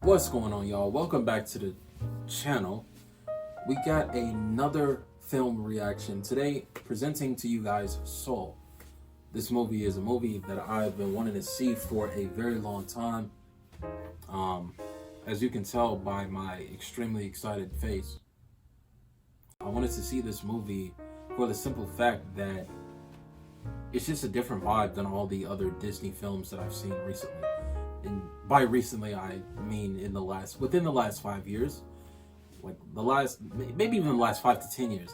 What's going on, y'all? Welcome back to the channel. We got another film reaction today, presenting to you guys Soul. This movie is a movie that I've been wanting to see for a very long time. As you can tell by my extremely excited face, I wanted to see this movie for the simple fact that it's just a different vibe than all the other Disney films that I've seen recently. And by recently, I mean within the last 5 years, maybe even the last 5 to 10 years.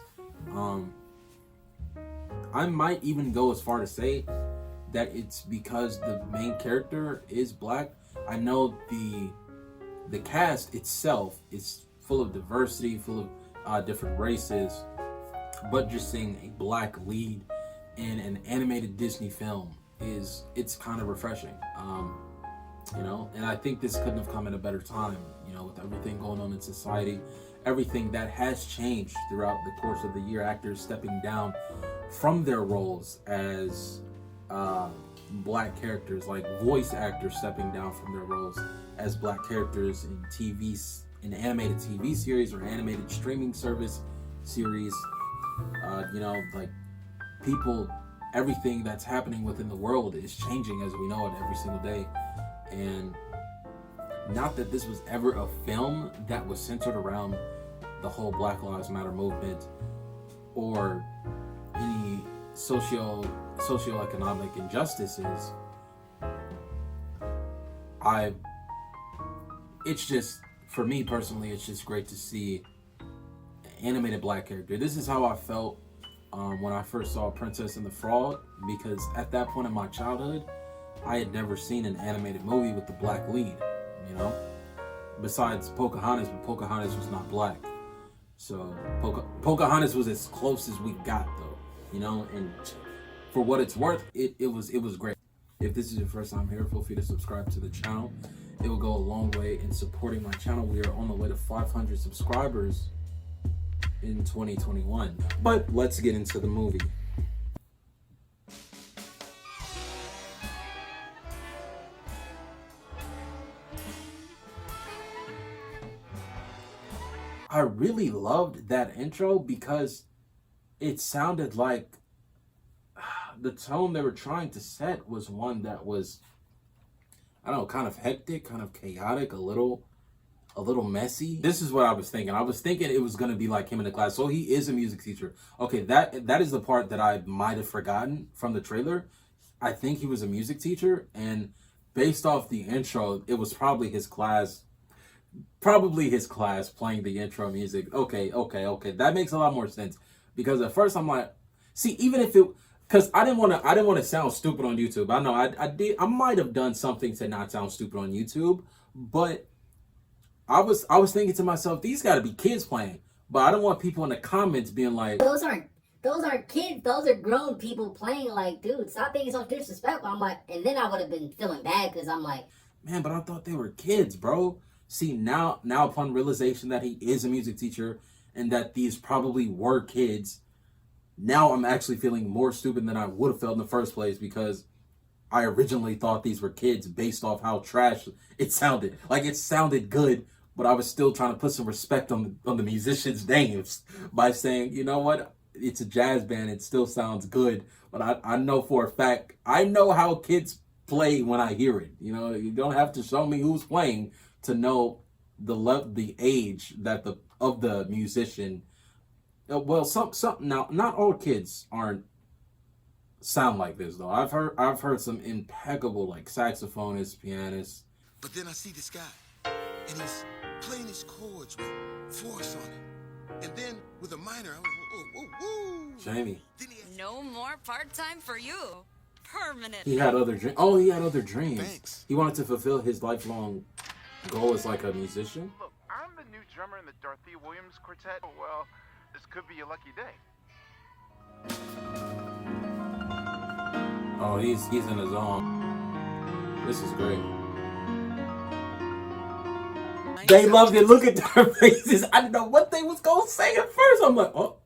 I might even go as far to say that it's because the main character is black. I know the cast itself is full of diversity, full of different races, but just seeing a black lead in an animated Disney film it's kind of refreshing. And I think this couldn't have come at a better time, with everything going on in society, everything that has changed throughout the course of the year, actors stepping down from their roles as black characters, like voice actors stepping down from their roles as black characters in animated TV series or animated streaming service series. Everything that's happening within the world is changing as we know it every single day. And not that this was ever a film that was centered around the whole Black Lives Matter movement or any socioeconomic injustices. It's just, for me personally, it's just great to see an animated black character. This is how I felt when I first saw Princess and the Frog, because at that point in my childhood, I had never seen an animated movie with the black lead, besides Pocahontas, but Pocahontas was not black. So Pocahontas was as close as we got, though, and for what it's worth, it was great. If this is your first time here, feel free to subscribe to the channel. It will go a long way in supporting my channel. We are on the way to 500 subscribers in 2021. But let's get into the movie. I really loved that intro because it sounded like the tone they were trying to set was one that was, I don't know, kind of hectic, kind of chaotic, a little messy. This is what I was thinking. I was thinking it was going to be like him in the class. So he is a music teacher. Okay, that is the part that I might have forgotten from the trailer. I think he was a music teacher, and based off the intro, it was probably his class playing the intro music. Okay. That makes a lot more sense, because at first I'm like, see, even if it, because I didn't want to sound stupid on YouTube. I know I might have done something to not sound stupid on YouTube, but I was thinking to myself, these got to be kids playing. But I don't want people in the comments being like, those aren't kids, those are grown people playing. Like, dude, stop being so disrespectful. I'm like, and then I would have been feeling bad because I'm like, man, but I thought they were kids, bro. See, now upon realization that he is a music teacher and that these probably were kids, now I'm actually feeling more stupid than I would have felt in the first place, because I originally thought these were kids based off how trash it sounded. Like, it sounded good, but I was still trying to put some respect on the musicians' names by saying, you know what, it's a jazz band, it still sounds good. But I know for a fact, I know how kids play when I hear it. You don't have to show me who's playing to know the age of the musician. Well, some now, not all kids sound like this though. I've heard some impeccable, like, saxophonists, pianists. But then I see this guy, and he's playing his chords with force on it, and then with a minor, I was, whoa. Jamie. No more part-time for you. Permanent. He had other dreams. Oh, he had other dreams. Thanks. He wanted to fulfill his lifelong goal as like a musician. Look, I'm the new drummer in the Dorothea Williams Quartet. Well, this could be a lucky day. Oh, he's in his own. This is great. They loved it. Look at their faces. I didn't know what they was gonna say at first. I'm like, oh,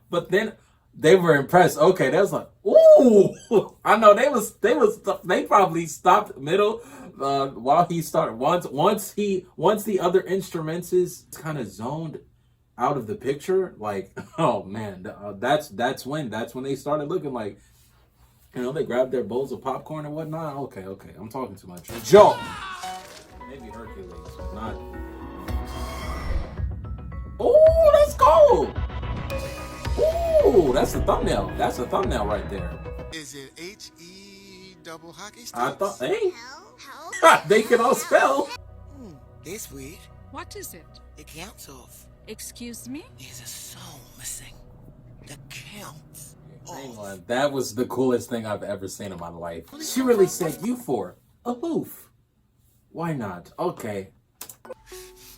but then they were impressed. Okay, they was like, ooh. I know they probably stopped middle. while he started once the other instruments is kind of zoned out of the picture, like, oh man, that's when they started looking like, you know, they grabbed their bowls of popcorn and whatnot. Okay, I'm talking too much. Joe, maybe Hercules, not. Oh, let's go. Oh, that's the thumbnail. That's the thumbnail right there. Is it H-E double hockey sticks? I thought, hey, they can all spell. That's weird. What is it? The count's off. Excuse me? There's a soul missing. The count's Hang off. on, that was the coolest thing I've ever seen in my life. She really said you for aloof. Why not? Okay.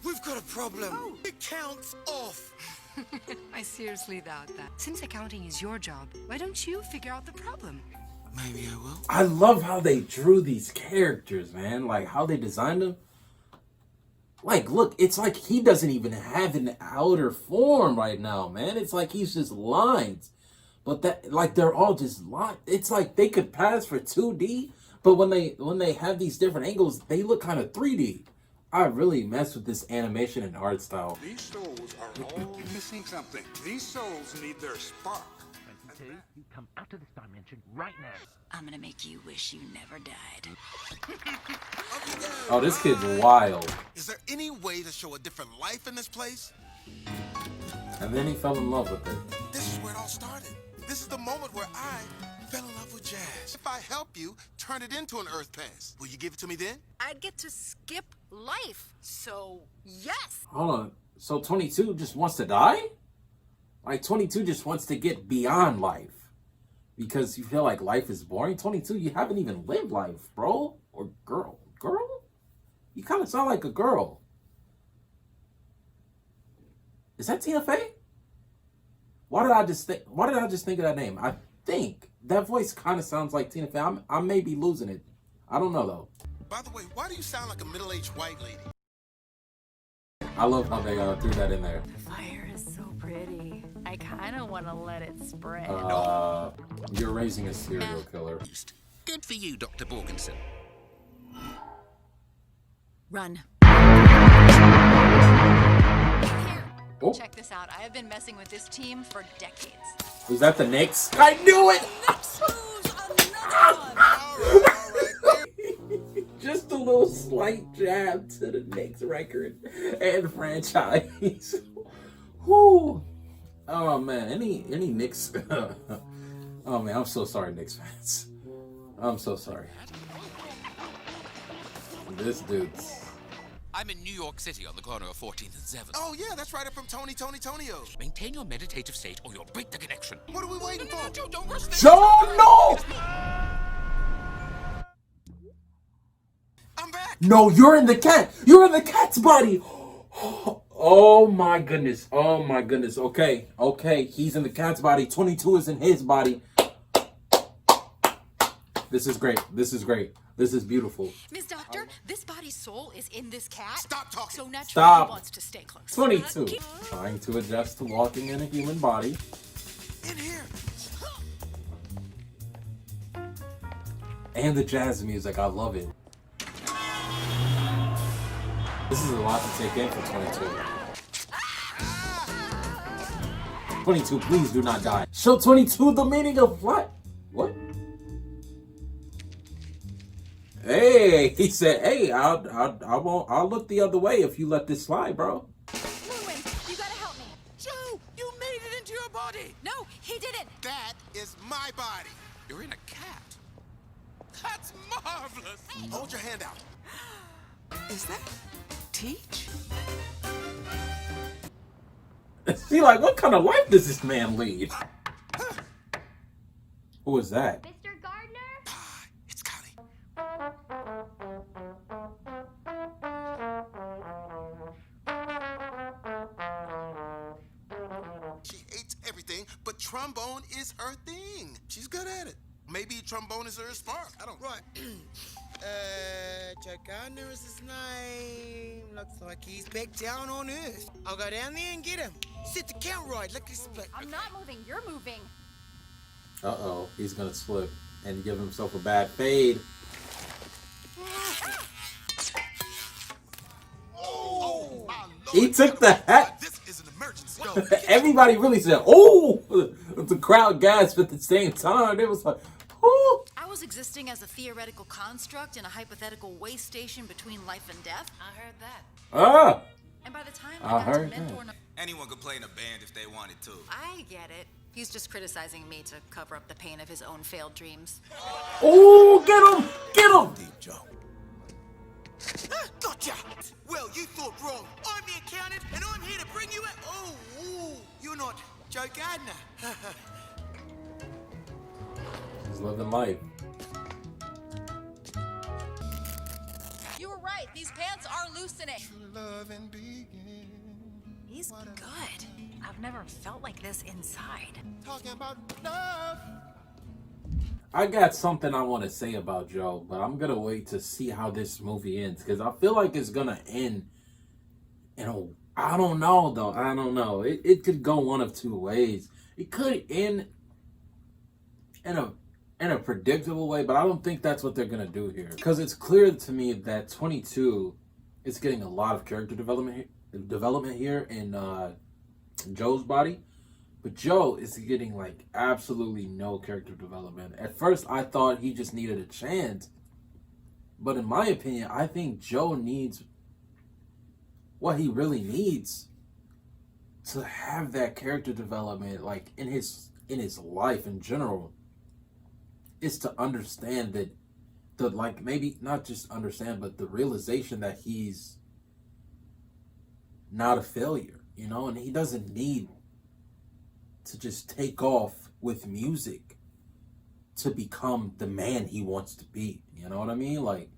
We've got a problem. The count's off. I seriously doubt that. Since accounting is your job, why don't you figure out the problem? Maybe I will. I love how they drew these characters, man. Like how they designed them. Like, look, it's like he doesn't even have an outer form right now, man. It's like he's just lines. But that, like, they're all just lines. It's like they could pass for 2D, but when they have these different angles, they look kind of 3D. I really mess with this animation and art style. These souls are all missing something. These souls need their spark. You come out of this dimension right now. I'm gonna make you wish you never died. Oh, this kid's wild. Is there any way to show a different life in this place? And then he fell in love with it. This is where it all started. This is the moment where I fell in love with jazz. If I help you turn it into an Earth Pass, will you give it to me then? I'd get to skip life, so yes. Hold on. So 22 just wants to die? Like 22 just wants to get beyond life. Because you feel like life is boring. 22, you haven't even lived life, bro. Or girl. Girl? You kind of sound like a girl. Is that Tina Fey? Why did I just think of that name? I think that voice kind of sounds like Tina Fey. I may be losing it. I don't know though. By the way, why do you sound like a middle-aged white lady? I love how they threw that in there. The fire is so pretty. I kind of want to let it spread. You're raising a serial killer. Good for you, Dr. Borgenson. Run. Here, Oh. check this out. I have been messing with this team for decades. Was that the Knicks? I knew it! Just a little slight jab to the Knicks record and franchise. Whew. Oh man, any Knicks? Oh man, I'm so sorry, Knicks fans. I'm so sorry. This dude's. I'm in New York City on the corner of 14th and 7th. Oh yeah, that's right up from Tonio. Maintain your meditative state or you'll break the connection. What are we waiting for? Joe, don't rush this. Joe, no! I'm back. No, you're in the cat. You're in the cat's body. Oh my goodness. Oh my goodness. Okay. He's in the cat's body. 22 is in his body. This is great. This is beautiful. Miss Doctor, this body's soul is in this cat. Stop talking. So naturally Stop. he wants to stay close. 22. Trying to adjust to walking in a human body. In here. And the jazz music. I love it. This is a lot to take in for 22. 22, please do not die. Show 22 the meaning of life. What? Hey, he said, hey, I'll look the other way if you let this slide, bro. Lewin, you gotta help me. Joe, you made it into your body. No, he didn't. That is my body. You're in a cat. That's marvelous. Hold your hand out. Is that Teach? See, like, what kind of life does this man lead? Who is that? Mr. Gardner? It's Connie. She hates everything, but trombone is her thing. She's good at it. Maybe trombone is her spark. I don't. Right. Chuck Gardner is his name. Looks like he's back down on Earth. I'll go down there and get him. Sit the count right, like this split. I'm not moving, you're moving. Uh-oh, he's gonna slip and give himself a bad fade. He took the hat. This is an emergency. Everybody really said, "Oh!" The crowd gasped at the same time. It was like, "Oh!" I was existing as a theoretical construct in a hypothetical way station between life and death. I heard that. Ah! And by the time I I got to heard mentor... that. Anyone could play in a band if they wanted to. I get it. He's just criticizing me to cover up the pain of his own failed dreams. Oh, get him! Get him! Deep Joe. Gotcha! Well, you thought wrong. I'm the accountant, and I'm here to bring you a... Oh, ooh, you're not Joe Gardner. He's living life. You were right. These pants are loosening. Love and begin. He's good. I've never felt like this inside. Talking about love. I got something I want to say about Joe, but I'm gonna wait to see how this movie ends because I feel like it's gonna end. I don't know though. I don't know. It could go one of two ways. It could end in a predictable way, but I don't think that's what they're gonna do here. Because it's clear to me that 22 is getting a lot of character development here in Joe's body. But Joe is getting like absolutely no character development. At first, I thought he just needed a chance. But in my opinion, I think Joe needs what he really needs to have that character development, like in his life in general, is to understand that maybe not just understand, but the realization that he's not a failure, and he doesn't need to just take off with music to become the man he wants to be. You know what I mean? Like,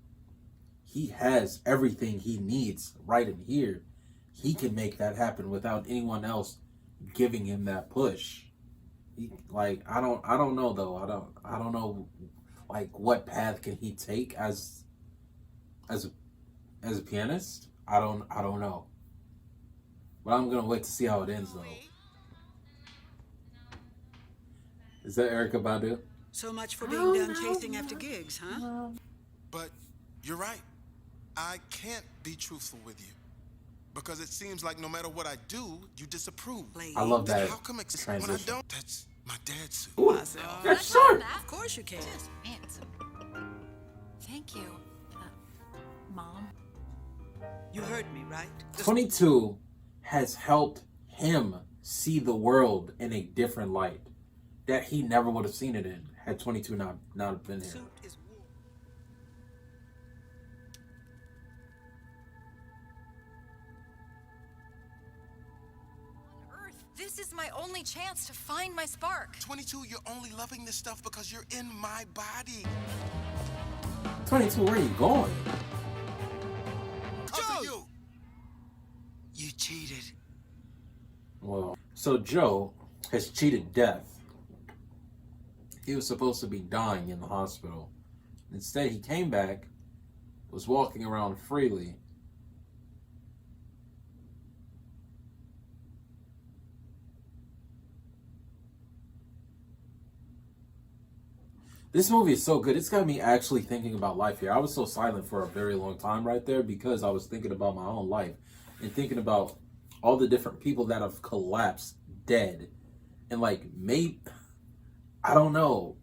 he has everything he needs right in here. He can make that happen without anyone else giving him that push. I don't know though. I don't know like what path can he take as a pianist. I don't know. But I'm gonna wait to see how it ends though. Is that Erykah Badu? So much for being done chasing after gigs, huh? But you're right. I can't be truthful with you. Because it seems like no matter what I do, you disapprove. I love that How come it's transition. when I don't? That's my dad's suit. Ooh, that's short. Of course you can. Thank you, Mom. You heard me, right? 22 has helped him see the world in a different light that he never would have seen it in had 22 not been here. This is my only chance to find my spark. 22, you're only loving this stuff because you're in my body. 22, where are you going? Because of you. You cheated. Well, so Joe has cheated death. He was supposed to be dying in the hospital. Instead, he came back, was walking around freely. This movie is so good. It's got me actually thinking about life here. I was so silent for a very long time right there because I was thinking about my own life and thinking about all the different people that have collapsed dead. And I don't know.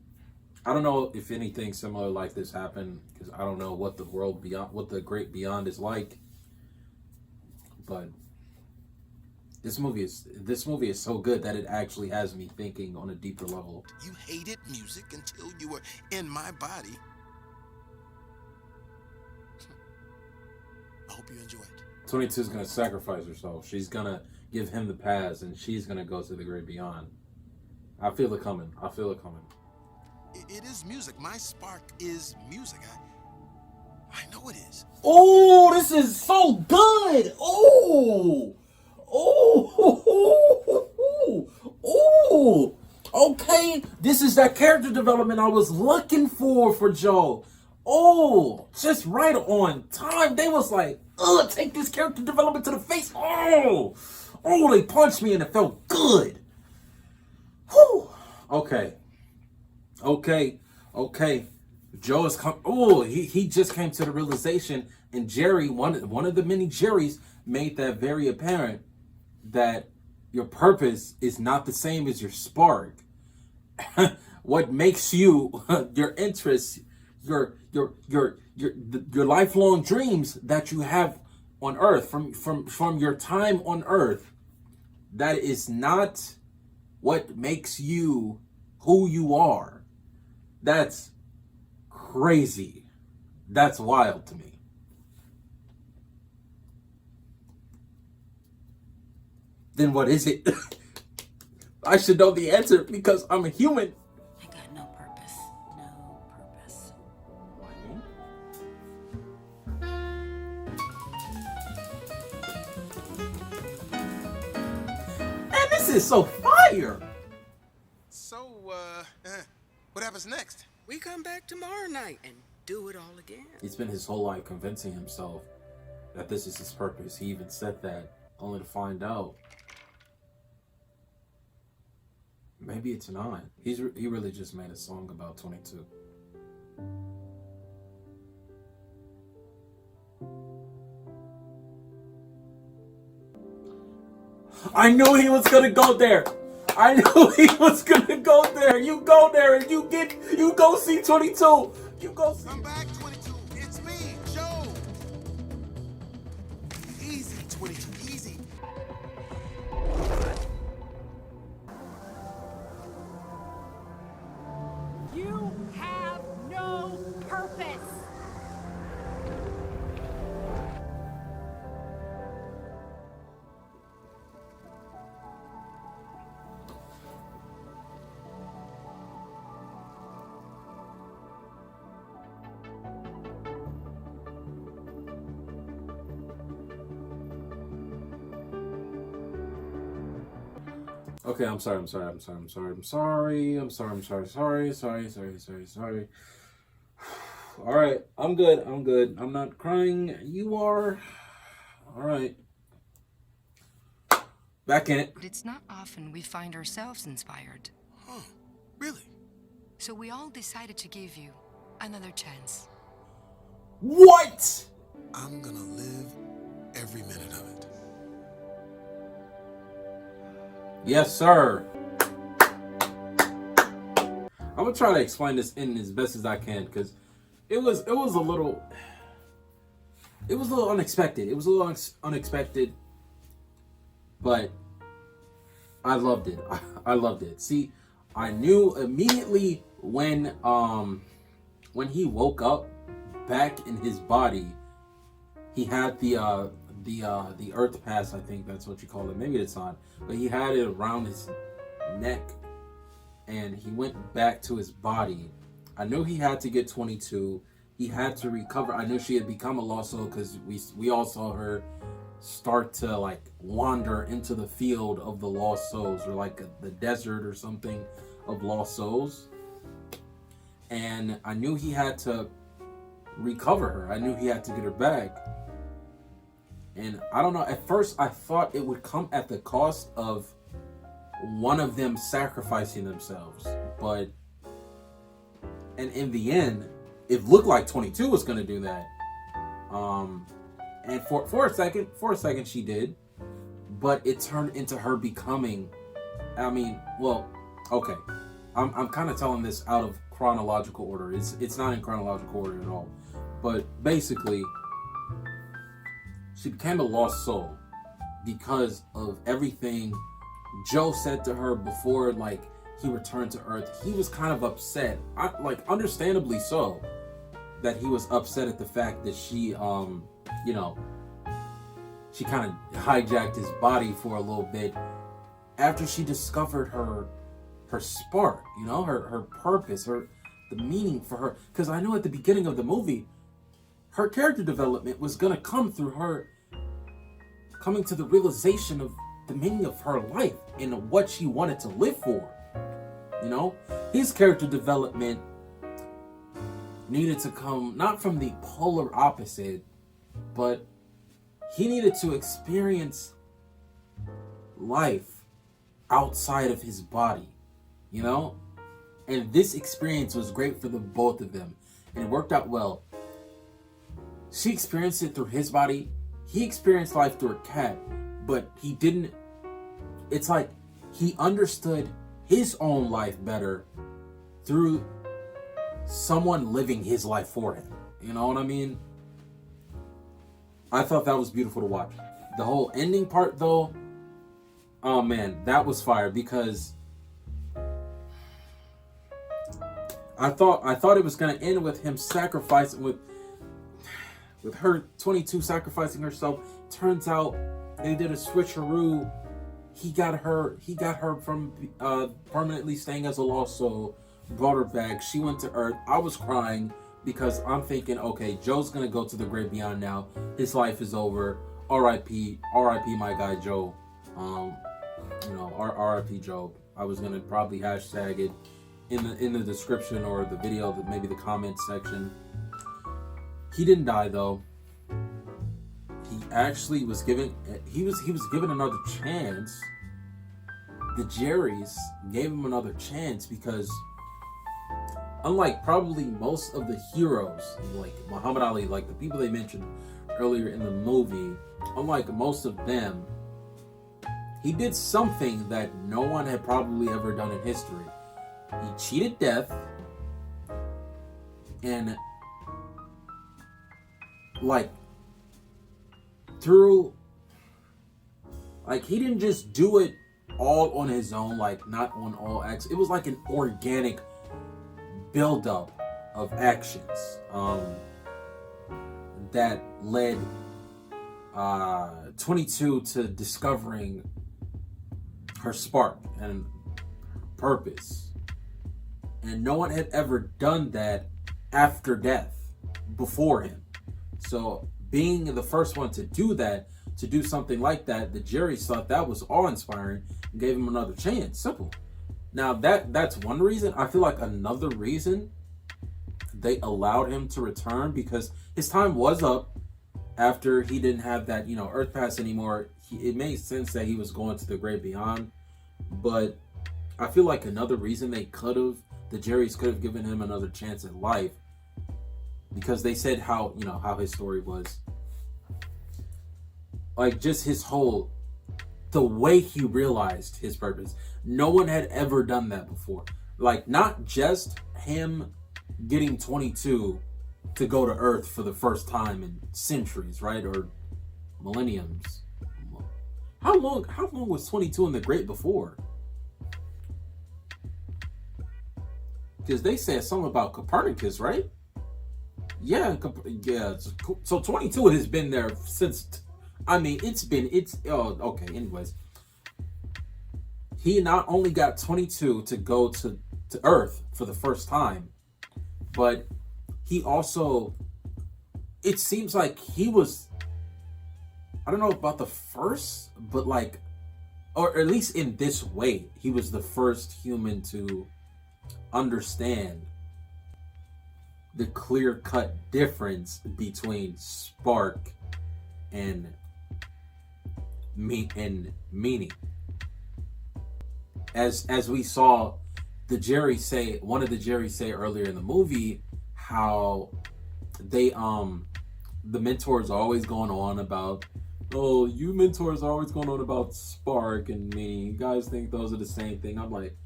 I don't know if anything similar like this happened because I don't know what the world beyond, what the great beyond is like. But this movie is so good that it actually has me thinking on a deeper level. You hated music until you were in my body. I hope you enjoyed. 22 is going to sacrifice herself. She's going to give him the pass and she's going to go to the great beyond. I feel it coming. It is music. My spark is music. I know it is. Oh, this is so good. Oh. Okay, this is that character development I was looking for Joe. Oh, just right on time. They was like, take this character development to the face. Oh, they punched me and it felt good. Whew. Okay. Joe has come. Oh, he just came to the realization, and Jerry, one of the many Jerrys, made that very apparent, that your purpose is not the same as your spark. What makes you, your interests, your lifelong dreams that you have on Earth, from your time on Earth, that is not what makes you who you are. That's crazy. That's wild to me. Then what is it? I should know the answer because I'm a human. I got no purpose. No purpose. Man, this is so fire. So, what happens next? We come back tomorrow night and do it all again. He spent his whole life convincing himself that this is his purpose. He even said that, only to find out maybe it's not. He really just made a song about 22. I knew he was gonna go there. I knew he was gonna go there. You go there and you go see 22. You go see. Come back, 22. It's me, Joe. Easy, 22. Easy. You have no purpose. Okay, I'm sorry. All right, I'm good. I'm not crying. You are. All right. Back in it. But it's not often we find ourselves inspired. Huh, really? So we all decided to give you another chance. What? I'm gonna live every minute of it. Yes, sir. I'm gonna try to explain this in as best as I can because it was a little unexpected. It was a little unexpected, but I loved it. I loved it. See, I knew immediately when he woke up back in his body, he had the earth pass, I think that's what you call it. Maybe it's not, but he had it around his neck, and he went back to his body. I knew he had to get 22. He had to recover. I knew she had become a lost soul because we all saw her start to like wander into the field of the lost souls, or like the desert or something of lost souls. And I knew he had to recover her. I knew he had to get her back. And I don't know, at first I thought it would come at the cost of one of them sacrificing themselves. But, and in the end, it looked like 22 was going to do that. And for a second she did. But it turned into her becoming, okay. I'm kind of telling this out of chronological order. It's not in chronological order at all. But basically, she became a lost soul because of everything Joe said to her before, like, he returned to Earth. He was kind of upset, understandably so, that he was upset at the fact that she, she kind of hijacked his body for a little bit after she discovered her spark, her purpose, the meaning for her. Because I know at the beginning of the movie, her character development was going to come through her coming to the realization of the meaning of her life and what she wanted to live for. His character development needed to come not from the polar opposite, but he needed to experience life outside of his body, And this experience was great for the both of them, and it worked out well. She experienced it through his body. he experienced life through a cat, but he didn't. It's like he understood his own life better through someone living his life for him. You know what I mean? I thought that was beautiful to watch. The whole ending part, though, oh man, that was fire, because I thought it was gonna end with him sacrificing, with her 22 sacrificing herself. Turns out they did a switcheroo. He got her from permanently staying as a lost soul, brought her back. She went to Earth. I was crying because I'm thinking, okay, Joe's gonna go to the great beyond now. His life is over. R.I.P. my guy Joe. R.I.P. Joe. I was gonna probably hashtag it in the description or the video, maybe the comment section. He didn't die though. He actually was given another chance. The Jerrys gave him another chance because, unlike probably most of the heroes, like Muhammad Ali, like the people they mentioned earlier in the movie, unlike most of them, he did something that no one had probably ever done in history. He cheated death, and he didn't just do it all on his own, like not on all acts. It was like an organic buildup of actions that led 22 to discovering her spark and purpose. And no one had ever done that after death before him. So being the first one to do that, to do something like that, the Jerrys thought that was awe-inspiring and gave him another chance. Simple. Now that's one reason. I feel like another reason they allowed him to return, because his time was up after he didn't have that, Earth Pass anymore. It made sense that he was going to the great beyond. But I feel like another reason the Jerrys could have given him another chance at life, because they said how his story was. Like, just the way he realized his purpose. No one had ever done that before. Like, not just him getting 22 to go to Earth for the first time in centuries, right? Or millenniums. How long was 22 in the Great before? Because they said something about Copernicus, right? Yeah. So 22 has been there since. Okay. Anyways, he not only got 22 to go to Earth for the first time, but he also, it seems like he was, I don't know about the first, but or at least in this way, he was the first human to understand the clear-cut difference between spark and meaning. As we saw one of the Jerrys say earlier in the movie, how they the mentors are always going on about, oh, you mentors are always going on about spark and meaning. You guys think those are the same thing. I'm like,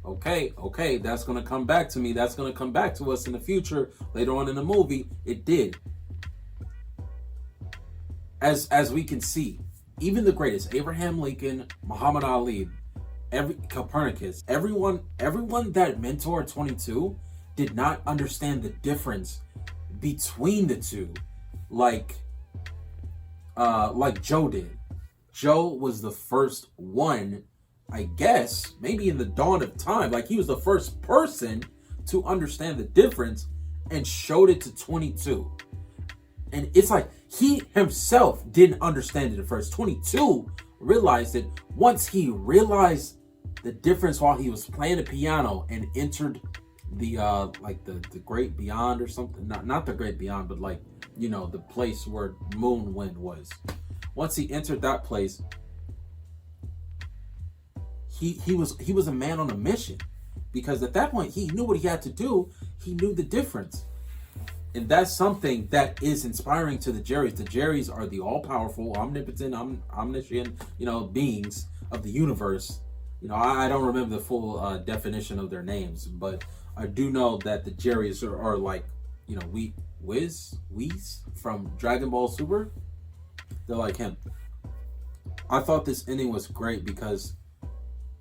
okay, that's going to come back to me. That's going to come back to us in the future, later on in the movie. It did. As we can see, even the greatest, Abraham Lincoln, Muhammad Ali, Copernicus, everyone that mentored 22 did not understand the difference between the two, like Joe did. Joe was the first one, I guess, maybe in the dawn of time, like he was the first person to understand the difference and showed it to 22. And it's like he himself didn't understand it at first. 22 realized it once he realized the difference while he was playing the piano and entered the the great beyond or something. Not the great beyond, but the place where Moonwind was. Once he entered that place, he was a man on a mission, because at that point he knew what he had to do. He knew the difference. And that's something that is inspiring to the Jerrys. The Jerrys are the all-powerful, omnipotent, omniscient, beings of the universe. I don't remember the full definition of their names, but I do know that the Jerrys are like, Whis from Dragon Ball Super. They're like him. I thought this ending was great because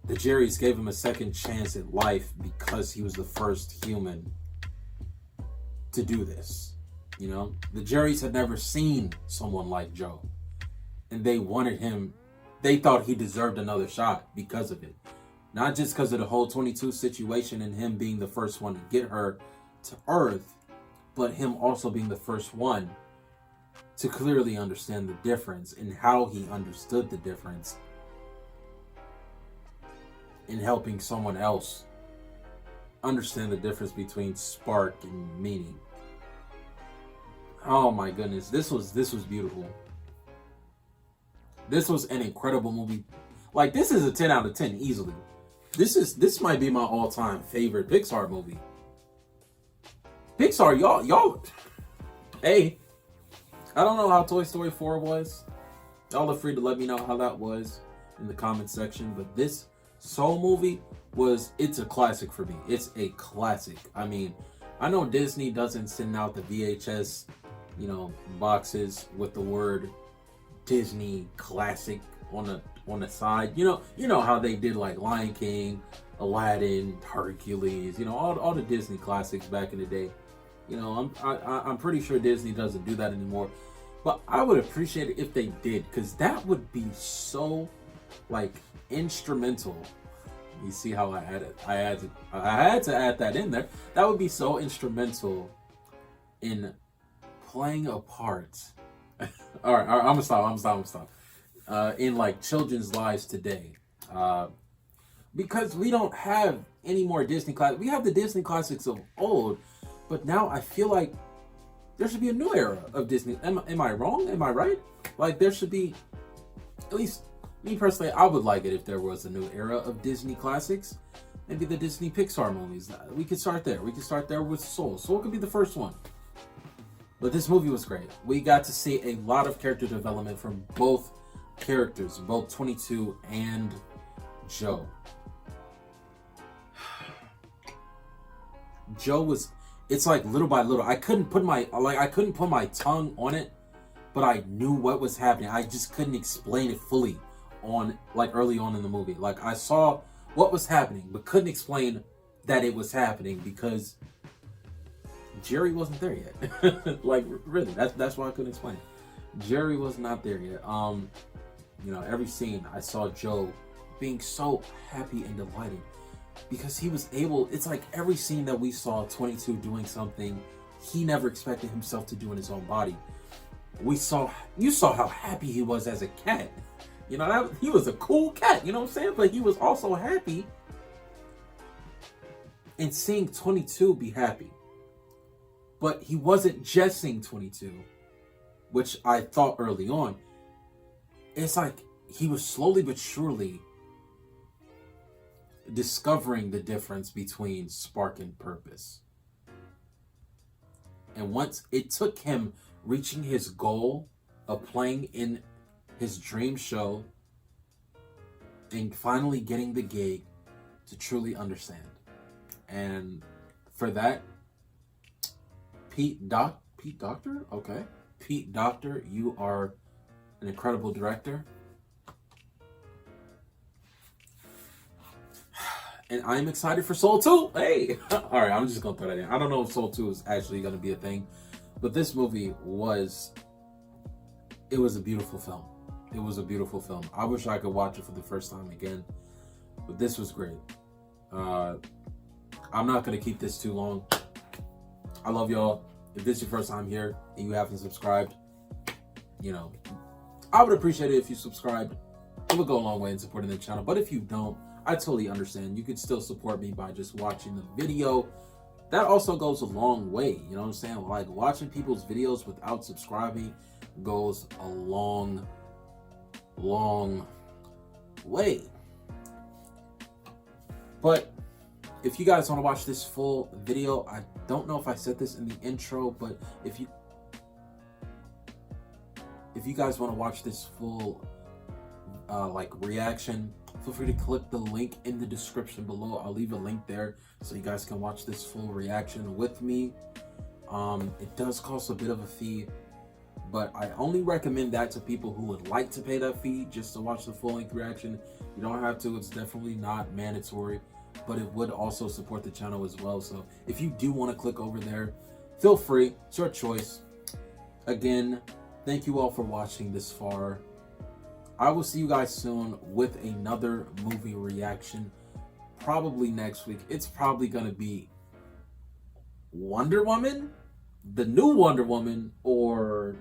the Jerrys gave him a second chance at life because he was the first human to do this. The Jerrys had never seen someone like Joe, and they wanted him. They thought he deserved another shot because of it, not just because of the whole 22 situation and him being the first one to get her to Earth, but him also being the first one to clearly understand the difference and how he understood the difference in helping someone else understand the difference between spark and meaning. Oh my goodness, this was beautiful. This was an incredible movie. Like, this is a 10 out of 10 easily. This might be my all-time favorite Pixar movie. Pixar, y'all. Hey, I don't know how Toy Story 4 was. Y'all are free to let me know how that was in the comment section. But this Soul movie it's a classic for me. It's a classic. I mean, I know Disney doesn't send out the VHS, boxes with the word Disney classic on the side. You know how they did like Lion King, Aladdin, Hercules, all the Disney classics back in the day. I'm pretty sure Disney doesn't do that anymore. But I would appreciate it if they did, because that would be so instrumental. You see how I added? I had to add that in there. That would be so instrumental in playing a part. All right, I'm gonna stop. In children's lives today, because we don't have any more Disney classics. We have the Disney classics of old, but now I feel like there should be a new era of Disney. Am I wrong? Am I right? There should be, at least me personally, I would like it if there was a new era of Disney classics. Maybe the Disney Pixar movies. We could start there. We could start there with Soul. Soul could be the first one. But this movie was great. We got to see a lot of character development from both characters, both 22 and Joe. Joe was, it's little by little. I couldn't put my tongue on it, but I knew what was happening. I just couldn't explain it fully early on in the movie. I saw what was happening, but couldn't explain that it was happening because Jerry wasn't there yet. Really, that's why I couldn't explain it. Jerry was not there yet. Every scene I saw Joe being so happy and delighted because he was able. It's every scene that we saw 22 doing something he never expected himself to do in his own body. You saw how happy he was as a cat. He was a cool cat. You know what I'm saying? But he was also happy. And seeing 22 be happy. But he wasn't just seeing 22, which I thought early on. It's he was slowly but surely discovering the difference between spark and purpose. And once it took him reaching his goal of playing in his dream show and finally getting the gig to truly understand. And for that, Pete Docter? Okay. Pete Docter, you are an incredible director. And I'm excited for Soul 2. Hey! Alright, I'm just going to throw that in. I don't know if Soul 2 is actually going to be a thing. But this movie was a beautiful film. It was a beautiful film. I wish I could watch it for the first time again. But this was great. I'm not going to keep this too long. I love y'all. If this is your first time here and you haven't subscribed, I would appreciate it if you subscribed. It would go a long way in supporting the channel. But if you don't, I totally understand. You can still support me by just watching the video. That also goes a long way. You know what I'm saying? Watching people's videos without subscribing goes a long way. But if you guys want to watch this full video, I don't know if I said this in the intro, but if you guys want to watch this full like reaction, feel free to click the link in the description below. I'll leave a link there so you guys can watch this full reaction with me. It does cost a bit of a fee, but I only recommend that to people who would like to pay that fee just to watch the full-length reaction. You don't have to. It's definitely not mandatory, but it would also support the channel as well. So if you do want to click over there, feel free. It's your choice. Again, thank you all for watching this far. I will see you guys soon with another movie reaction, probably next week. It's probably going to be Wonder Woman, the new Wonder Woman, or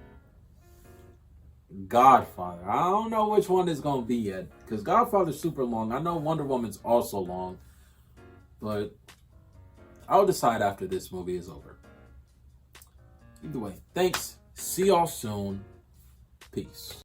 Godfather. I don't know which one it's going to be yet, because Godfather's super long. I know Wonder Woman's also long, but I'll decide after this movie is over. Either way, thanks. See y'all soon. Peace.